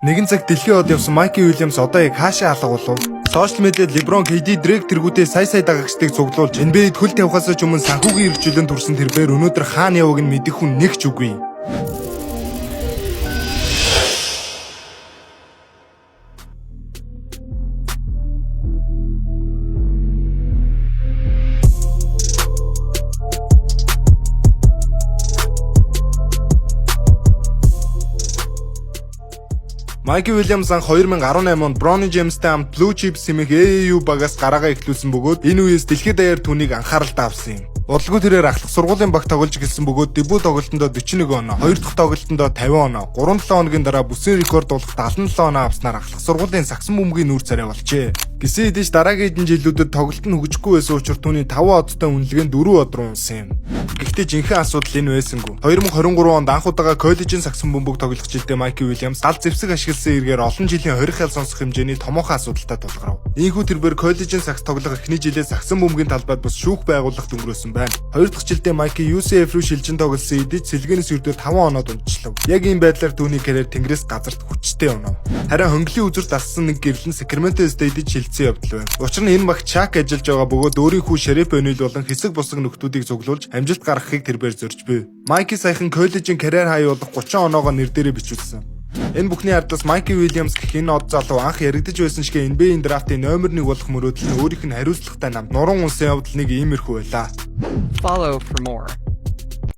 Нэгэн цаг дэлхийн од явсан Майки Уильямс одоо яг хаашаа алга болов? Сошиал медиад LeBron, KD, Drake тэргүүтээ сая дагагчдыг цуглуулж NBA-д хөл тавихаас ч өмнө санхүүгийн эрхчлөлөнд хүрсэн тэрээр өнөөдөр хаана яваг нь мэдэх хүн нэг ч үгүй. Майки Уильямс анх 2018 онд Bronny Jamesтэй хамт Blue Chips хэмээх AAU багаас гараагаа эхлүүлсэн бөгөөд энэ үеэс дэлхийд даяар түүнийг анхааралтай авсан юм. Удалгүй тэрээр ахлах сургуулийн баг тоглож гэлсэн бөгөөд дебют тоглолтонд 41 оноо, хоёр дахь тоглолтонд 50 оноо, 3-7 хоногийн дараа бүсийн рекорд болох 77 оноо авснаар ахлах сургуулийн сагсан бөмбөгийн нүүр царай болжээ. Гэсэн хэдиж дараагийн хэдэн жилүүдэд тоглолт нь хөгжихгүй байсан учраас түүний 5 одтой үнэлгээ нь 4 од руу унсан юм. Гэхдээ жинхэнэ асуудал энэ байсангүй. 2023 онд анх удаага коллежийн сагсан бөмбөг тоглох жилдээ Майки Уильямс гал зэвсэг ашигласан эргээр олон жилийн хорих хял сонсох хэмжээний томоохон асуудалтай тулгарв. Ийхүү тэрээр коллежийн сагс тоглох эхний жилээ сагсан бөмбөгийн талбайд бас шүүх байгууллагт өнгөрөөсөн байна. Хоёр дахь жилдээ Майки UCF руу шилжин тоглосон эдийн сэлгэнээс өрдөө 5 оноод унтчлав. Яг ийм байдлаар түүний карьер тэнгэрээс газарт хүчтэй унав. Харин хөнгөлийн үзүрт ассан нэг гэрлэн Sacramento State-д шилжсэн явдал байна. Учир нь энэ багт Chuck ажиллаж байгаа бөгөөд өөрийн хүү Sheriff O'Neal болон хэсэг бусаг нөхдүүдийг цуглуулж амжилт гаргахыг тэрээр зорж буй. Майки саяхан коллежийн карьер хаяа болох 30 оноогоо нэр дээрээ бичүүлсэн. Энэ бүхний ардаас Майки Уильямс гэх энэ од залуу анх яригдж байсан шиг NBA-ийн драфтын номер 1 болох мөрөөдөл нь өөрийнх нь хариуцлагатай намд нуран унсан явдал нэг иймэрхүү байлаа. Follow for more.